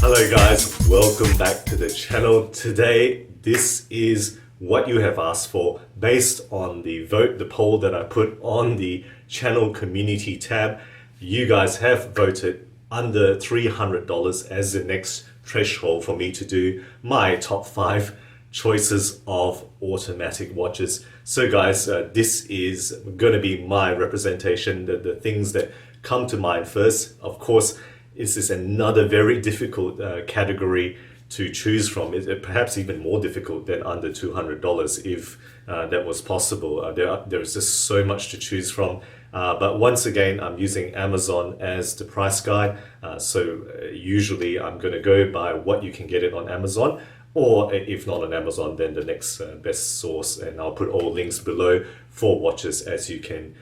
Hello guys, welcome back to the channel. Today, this is what you have asked for based on the poll that I put on the channel community tab. You guys have voted under $300 as the next threshold for me to do my top 5 choices of automatic watches. So guys, this is going to be my representation, the things that come to mind first. Of course, this is another very difficult category to choose from. Perhaps even more difficult than under $200 if that was possible. There's just so much to choose from. But once again, I'm using Amazon as the price guide. So usually I'm going to go by what you can get it on Amazon, or if not on Amazon, then the next best source. And I'll put all links below for watches, as you can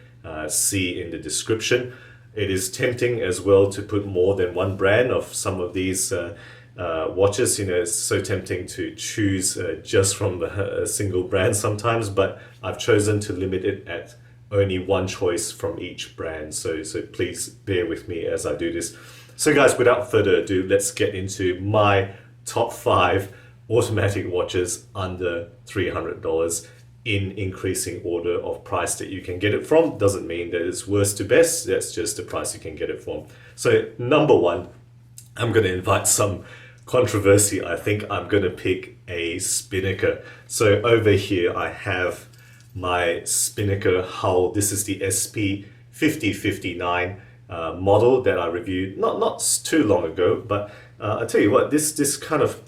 see in the description. It is tempting as well to put more than one brand of some of these watches. You know, it's so tempting to choose just from a single brand sometimes, but I've chosen to limit it at only one choice from each brand. So please bear with me as I do this. So guys, without further ado, let's get into my top 5 automatic watches under $300 in increasing order of price that you can get it from. Doesn't mean that it's worst to best, that's just the price you can get it from. So number 1, I'm going to invite some controversy. I think I'm going to pick a Spinnaker. So over here I have my Spinnaker hull. This is the SP5059 model that I reviewed not too long ago, but I tell you what, this kind of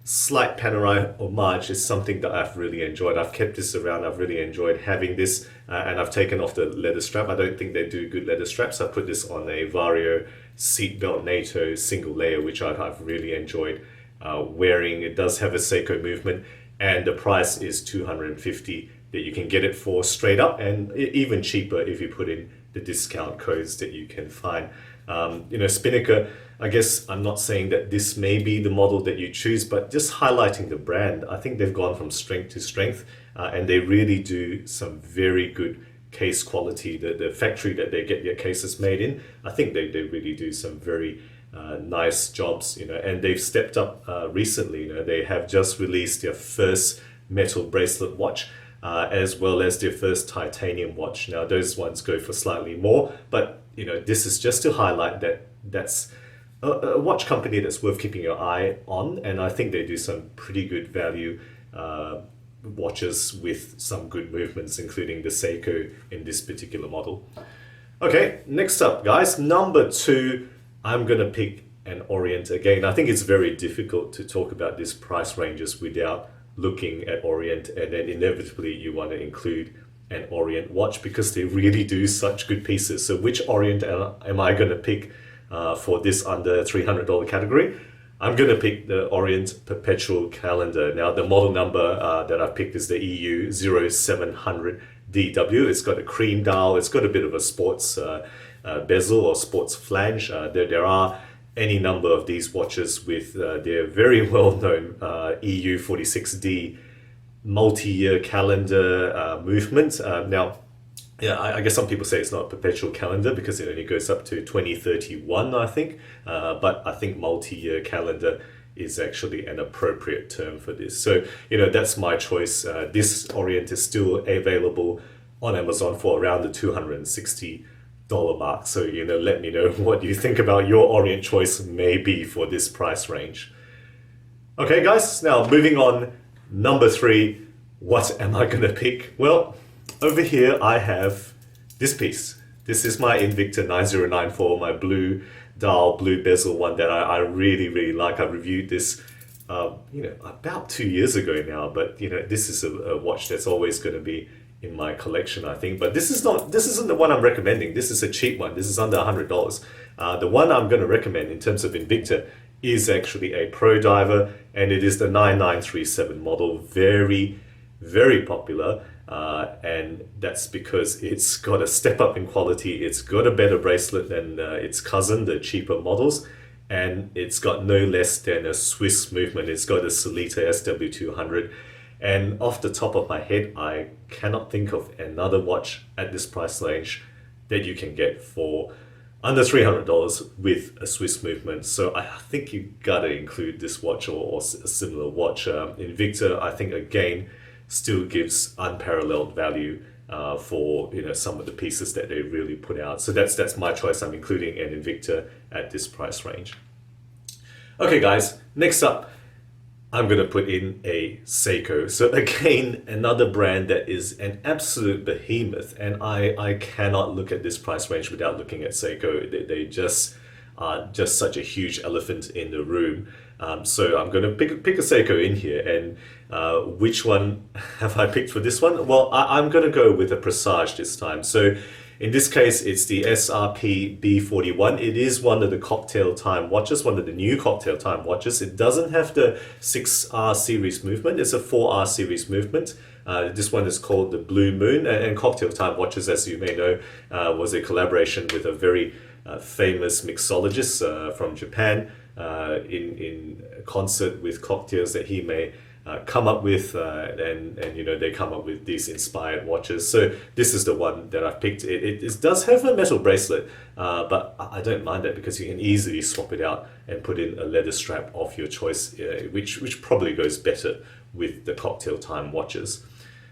slight Panerai homage is something that I've really enjoyed. I've kept this around. I've really enjoyed having this, and I've taken off the leather strap. I don't think they do good leather straps. I put this on a Vario seatbelt NATO single layer, which I've really enjoyed wearing. It does have a Seiko movement, and the price is $250 that you can get it for straight up, and even cheaper if you put in the discount codes that you can find. You know, Spinnaker, I guess I'm not saying that this may be the model that you choose, but just highlighting the brand. I think they've gone from strength to strength, and they really do some very good case quality. The factory that they get their cases made in, I think they really do some very nice jobs, you know, and they've stepped up recently. You know, they have just released their first metal bracelet watch, as well as their first titanium watch. Now those ones go for slightly more, but you know, this is just to highlight that that's a watch company that's worth keeping your eye on, and I think they do some pretty good value watches with some good movements, including the Seiko in this particular model. Okay, next up guys, number 2, I'm gonna pick an Orient again. I think it's very difficult to talk about these price ranges without looking at Orient, and then inevitably you want to include an Orient watch because they really do such good pieces. So which Orient am I going to pick for this under $300 category? I'm going to pick the Orient Perpetual calendar. Now the model number that I've picked is the EU 0700DW. It's got a cream dial, it's got a bit of a sports bezel or sports flange. There are any number of these watches with their very well-known EU 46D multi-year calendar movement. Now, yeah, I guess some people say it's not a perpetual calendar because it only goes up to 2031, I think. But I think multi-year calendar is actually an appropriate term for this. So, you know, that's my choice. This Orient is still available on Amazon for around the $260 mark. So, you know, let me know what you think about your Orient choice may be for this price range. Okay, guys, now moving on. Number 3, what am I gonna pick? Well, over here I have this piece. This is my Invicta 9094, my blue dial, blue bezel one that I really like. I reviewed this you know, about 2 years ago now, but you know, this is a watch that's always gonna be in my collection, I think. But this isn't the one I'm recommending. This is a cheap one. This is under $100. The one I'm gonna recommend in terms of Invicta is actually a pro diver, and it is the 9937 model. Very popular, and that's because it's got a step up in quality. It's got a better bracelet than its cousin, the cheaper models, and it's got no less than a Swiss movement. It's got a Sellita SW200, and off the top of my head I cannot think of another watch at this price range that you can get for under $300 with a Swiss movement. So I think you gotta include this watch or a similar watch. Invicta, I think again, still gives unparalleled value for some of the pieces that they really put out. So that's my choice. I'm including an Invicta at this price range. Okay guys, next up, I'm going to put in a Seiko. So again, another brand that is an absolute behemoth, and I cannot look at this price range without looking at Seiko. They just are just such a huge elephant in the room. So I'm going to pick a Seiko in here. And which one have I picked for this one? Well, I'm going to go with a Presage this time. So in this case, it's the SRP B41. It is one of the cocktail time watches, one of the new cocktail time watches. It doesn't have the 6R series movement. It's a 4R series movement. This one is called the Blue Moon. And cocktail time watches, as you may know, was a collaboration with a very famous mixologist from Japan in concert with cocktails that he may come up with, and they come up with these inspired watches. So this is the one that I've picked. It does have a metal bracelet, but I don't mind that because you can easily swap it out and put in a leather strap of your choice, which probably goes better with the cocktail time watches.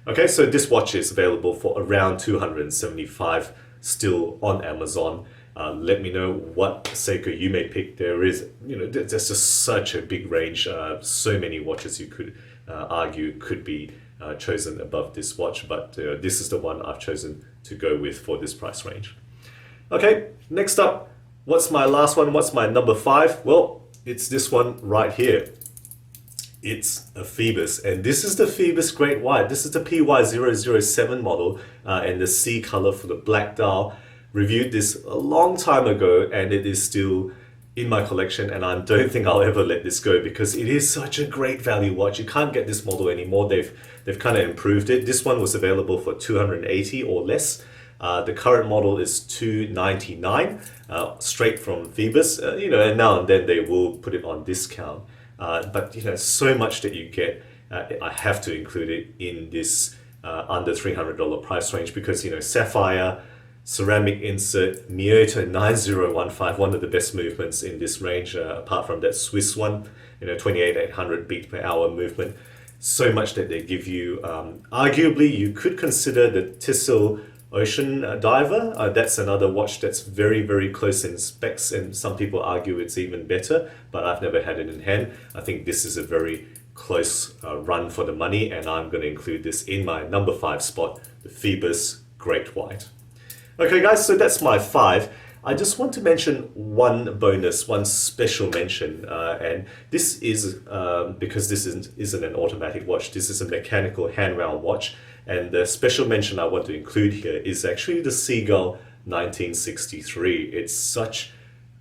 Okay, so this watch is available for around $275 still on Amazon. Let me know what Seiko you may pick. There's just such a big range. So many watches you could argue could be chosen above this watch, but this is the one I've chosen to go with for this price range. Okay, next up, what's my last one? What's my number 5? Well, it's this one right here. It's a Phoebus, and this is the Phoebus Great White. This is the PY007 model, and the C color for the black dial. Reviewed this a long time ago, and it is still in my collection, and I don't think I'll ever let this go because it is such a great value watch. You can't get this model anymore. They've kind of improved it. This one was available for $280 or less. The current model is $299, straight from Phoebus. And now and then they will put it on discount. But so much that you get, I have to include it in this under $300 price range because sapphire, ceramic insert, Myoto 9015, one of the best movements in this range, apart from that Swiss one, 28,800 beat per hour movement. So much that they give you. Arguably, you could consider the Tissot Ocean Diver. That's another watch that's very, very close in specs, and some people argue it's even better, but I've never had it in hand. I think this is a very close run for the money, and I'm going to include this in my number 5 spot, the Phoebus Great White. Okay guys, so that's my 5. I just want to mention one bonus, one special mention, and this is because this isn't an automatic watch, this is a mechanical hand-wound watch, and the special mention I want to include here is actually the Seagull 1963. It's such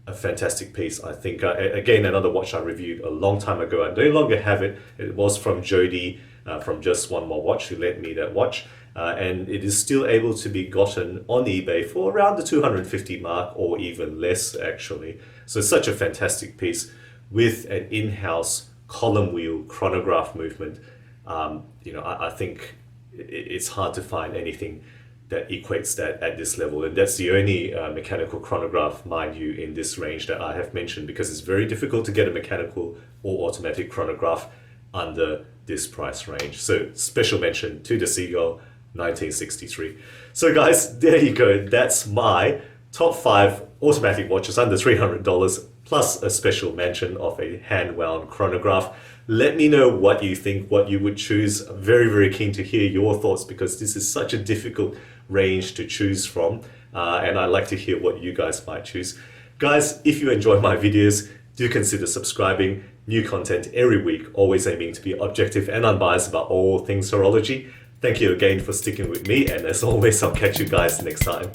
a fantastic piece, I think. Again, another watch I reviewed a long time ago. I no longer have it. It was from Jody from Just One More Watch, who lent me that watch. And it is still able to be gotten on eBay for around the 250 mark or even less actually. So it's such a fantastic piece with an in-house column wheel chronograph movement. I think it's hard to find anything that equates that at this level, and that's the only mechanical chronograph, mind you, in this range that I have mentioned, because it's very difficult to get a mechanical or automatic chronograph under this price range. So special mention to the Seagull 1963. So guys, there you go. That's my top 5 automatic watches under $300 plus a special mention of a hand-wound chronograph. Let me know what you think, what you would choose. I'm very, very keen to hear your thoughts because this is such a difficult range to choose from, and I'd like to hear what you guys might choose. Guys, if you enjoy my videos, do consider subscribing. New content every week, always aiming to be objective and unbiased about all things horology. Thank you again for sticking with me, and as always, I'll catch you guys next time.